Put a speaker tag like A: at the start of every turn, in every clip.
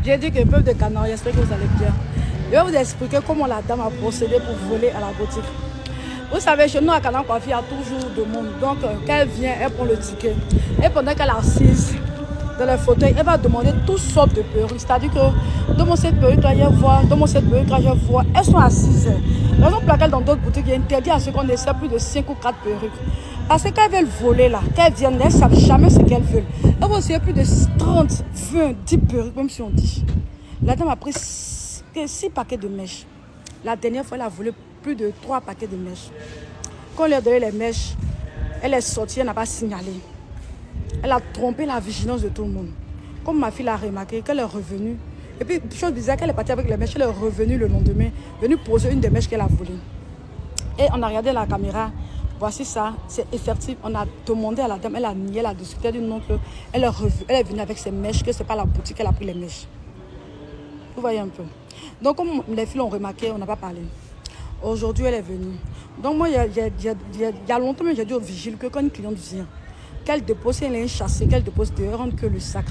A: J'ai dit que le peuple de Canard, j'espère que vous allez bien. Je vais vous expliquer comment la dame a procédé pour voler à la boutique. Vous savez, chez nous à Canard Coiffure, il y a toujours de monde. Donc, quand elle vient, elle prend le ticket. Et pendant qu'elle est assise dans le fauteuil, elle va demander toutes sortes de perruques. C'est-à-dire que, dans cette perruque-là, je vois, dans cette perruque-là, je vois. Elles sont assises. La raison pour laquelle dans d'autres boutiques, il y a interdit à ce qu'on essaie plus de 5 ou 4 perruques. Parce que quand elles veulent voler là, quand elles viennent, elles ne savent jamais ce qu'elles veulent. Elles vont essayer plus de 30, 20, 10 perruques, même si on dit. La dame a pris 6 paquets de mèches. La dernière fois, elle a volé plus de 3 paquets de mèches. Quand on lui a donné les mèches, elle est sortie, elle n'a pas signalé. Elle a trompé la vigilance de tout le monde. Comme ma fille l'a remarqué, qu'elle est revenue. Et puis, chose bizarre, qu'elle est partie avec les mèches, elle est revenue le lendemain, venue poser une des mèches qu'elle a volées. Et on a regardé la caméra. Voici ça, c'est effectif. On a demandé à la dame, elle a nié, elle a discuté, elle a dit non, elle est venue avec ses mèches, que ce n'est pas la boutique, elle a pris les mèches. Vous voyez un peu. Donc, comme les filles l'ont remarqué, on n'a pas parlé. Aujourd'hui, elle est venue. Donc, moi, il y a longtemps, j'ai dit au vigile que quand une cliente vient, qu'elle dépose, si elle est chassée, qu'elle dépose dehors, rentre que le sac.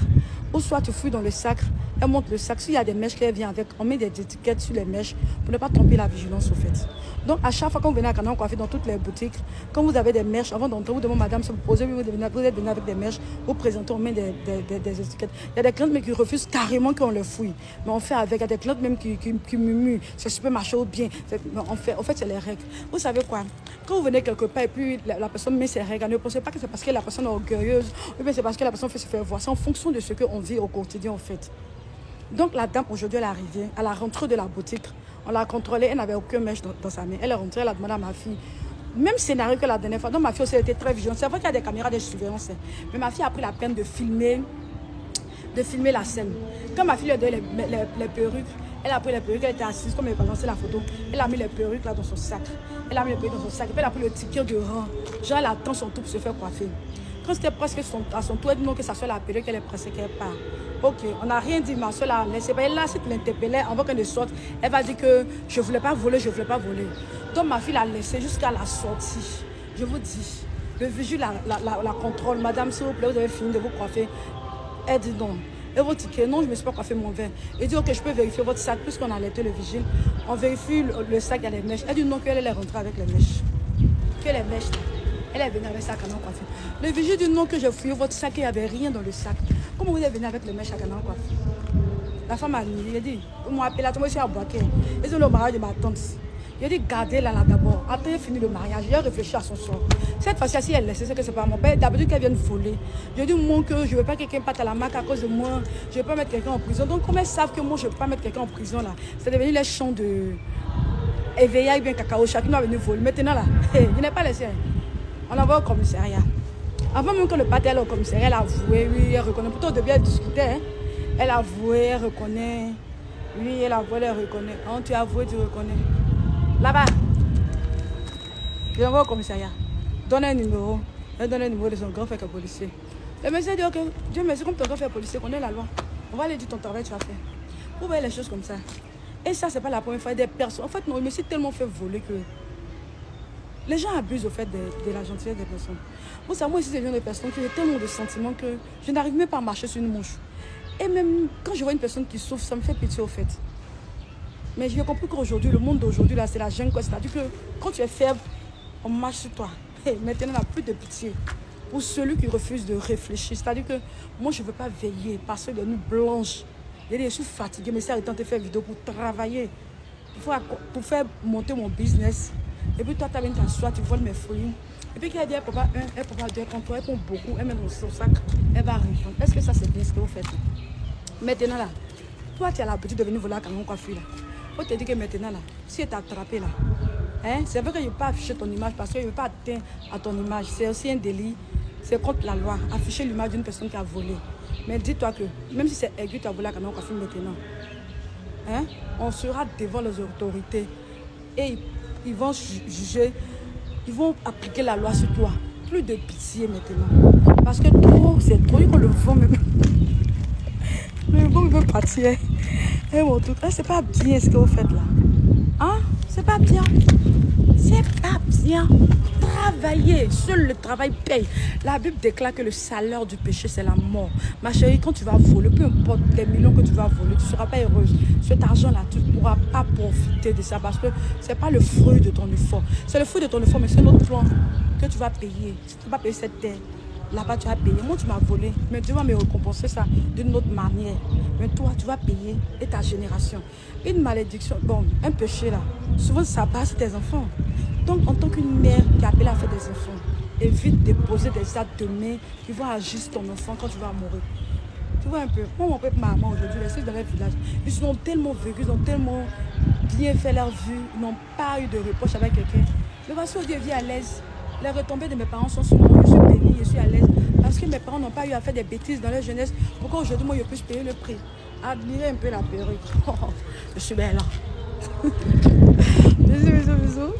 A: Ou soit tu fouilles dans le sac, elle monte le sac. S'il y a des mèches qu'elle vient avec, on met des étiquettes sur les mèches pour ne pas tromper la vigilance au fait. Donc, à chaque fois que vous venez à Canard Coiffure dans toutes les boutiques, quand vous avez des mèches, avant d'entrer, vous demandez madame, si vous posez, vous êtes venu avec des mèches, vous présentez, on met des étiquettes. Il y a des clientes mais qui refusent carrément qu'on les fouille. Mais on fait avec. Il y a des clientes même qui murmurent, c'est supermarché ou bien. En fait, c'est les règles. Vous savez quoi? Quand vous venez quelque part et puis la personne met ses règles, ne pensez pas que c'est parce que la personne est orgueilleuse ou bien c'est parce que la personne fait se faire voir. C'est en fonction de ce qu'on vit au quotidien en fait. Donc la dame aujourd'hui elle est arrivée, à la rentrée de la boutique, on l'a contrôlée, elle n'avait aucun mèche dans sa main. Elle est rentrée, elle a demandé à ma fille, même scénario que la dernière fois. Donc ma fille aussi elle était très vigilante. C'est vrai qu'il y a des caméras de surveillance, mais ma fille a pris la peine de filmer la scène. Quand ma fille lui a donné les perruques, elle a pris les perruques, elle était assise, comme elle va lancer la photo. Elle a mis les perruques là dans son sac. Elle a mis les perruques dans son sac. Et puis elle a pris le ticket de rang. Genre elle attend son tour pour se faire coiffer. Quand c'était presque à son tour, elle dit non que ça soit la perruque, elle est pressée qu'elle part. Ok, on n'a rien dit, ma soeur l'a laissé. Là, si tu l'interpellais, avant qu'elle ne sorte, elle va dire que je ne voulais pas voler, je ne voulais pas voler. Donc ma fille l'a laissée jusqu'à la sortie. Je vous dis, le vigile la contrôle. Madame, s'il vous plaît, vous avez fini de vous coiffer. Elle dit non. Et votre ticket, non, je ne me suis pas coiffé mon verre. Elle dit, ok, je peux vérifier votre sac, puisqu'on a alerté le vigile. On vérifie le sac, il y a les mèches. Elle dit non, qu'elle est rentrée avec les mèches. Que les mèches, elle est venue avec ça à Canard Coiffure. Le vigile dit non, que j'ai fouillé votre sac et il n'y avait rien dans le sac. Comment vous êtes venu avec les mèches à Canard Coiffure? La femme a nié, elle dit, on m'a appelé, moi je suis à Boaké. Ils ont le mariage de ma tante. Il a dit, gardez-la là d'abord. Après, il a fini le mariage. Il a réfléchi à son sort. Cette fois-ci, si elle laisse, c'est que c'est pas mon père. D'habitude, qu'elle vienne voler. Je dis, moi, que je ne veux pas que quelqu'un parte à la marque à cause de moi. Je ne veux pas mettre quelqu'un en prison. Donc, comme elles savent que moi, je ne veux pas mettre quelqu'un en prison, là, c'est devenu les champs de éveillé et bien cacao. Chacun a venu voler. Maintenant, là, je n'ai pas laissé. On la voit au commissariat. Avant même que le pâté allait au commissariat, elle a avoué, oui, elle reconnaît. Pourtant, au début, elle discutait. Hein. Elle a avoué, elle reconnaît. Oui, elle a avoué, elle reconnaît. Quand tu as avoué, tu reconnais. Là-bas, je l'envoie au commissariat. Donne un numéro. Elle donne un numéro de son grand frère qui est policier. Le monsieur dit, ok, Dieu merci, comme ton grand frère est policier, connaît la loi. On va aller dire ton travail, tu vas faire. Vous voyez les choses comme ça. Et ça, c'est pas la première fois. Des personnes. En fait, non, il me s'est tellement fait voler que les gens abusent au fait de la gentillesse des personnes. Vous savez, moi aussi, c'est des personnes qui ont tellement de sentiments que je n'arrive même pas à marcher sur une mouche. Et même quand je vois une personne qui souffre, ça me fait pitié au fait. Mais j'ai compris qu'aujourd'hui, le monde d'aujourd'hui, là, c'est la jungle. C'est-à-dire que quand tu es faible, on marche sur toi. Et maintenant, on n'a plus de pitié pour celui qui refuse de réfléchir. C'est-à-dire que moi, je ne veux pas veiller, passer de nuit blanche. Je suis fatiguée, mais c'est arrêtant de faire vidéo pour travailler, pour faire monter mon business. Et puis toi, tu viens t'asseoir, tu voles mes fruits. Et puis qu'elle dit, elle peut pas un, elle peut pas deux, quand toi, elle prend beaucoup, elle met dans son sac, elle va répondre. Est-ce que ça, c'est bien ce que vous faites? Maintenant, là, toi, tu as l'habitude de venir voler à Canard Coiffure, là. Faut te dire que maintenant, là, si elle t'a attrapé, là, hein, c'est vrai que je ne veux pas afficher ton image parce que je ne veux pas atteindre à ton image. C'est aussi un délit. C'est contre la loi, afficher l'image d'une personne qui a volé. Mais dis-toi que, même si c'est aigu, tu as volé à Canard Coiffure maintenant, hein, on sera devant les autorités et ils vont juger, ils vont appliquer la loi sur toi. Plus de pitié maintenant. Parce que trop, c'est trop, il faut le vent même. Le vent veut partir. Et mon truc, c'est pas bien ce que vous faites là. Hein? C'est pas bien. C'est pas bien. Travailler, seul le travail paye. La Bible déclare que le salaire du péché, c'est la mort. Ma chérie, quand tu vas voler, peu importe les millions que tu vas voler, tu ne seras pas heureuse. Cet argent-là, tu ne pourras pas profiter de ça parce que ce n'est pas le fruit de ton effort. C'est le fruit de ton effort, mais c'est notre plan que tu vas payer. Si tu ne vas pas payer cette terre, là-bas, tu vas payer. Moi, tu m'as volé, mais tu vas me récompenser ça d'une autre manière. Mais toi, tu vas payer et ta génération. Une malédiction, bon, un péché là, souvent ça passe tes enfants. Donc, en tant qu'une mère qui appelle à faire des enfants, évite de poser des actes de main qui vont agir sur ton enfant quand tu vas mourir. Tu vois un peu, moi, mon père, ma maman aujourd'hui, les dans les villages, ils sont tellement vécus, ils ont tellement bien fait leur vie, ils n'ont pas eu de reproche avec quelqu'un. Mais voici où Dieu vit à l'aise. Les retombées de mes parents sont sur moi, je suis bénie, je suis à l'aise. Parce que mes parents n'ont pas eu à faire des bêtises dans leur jeunesse pour qu'aujourd'hui, moi, je puisse payer le prix. Admirez un peu la perruque. Je suis belle là. Bisous, bisous, bisous.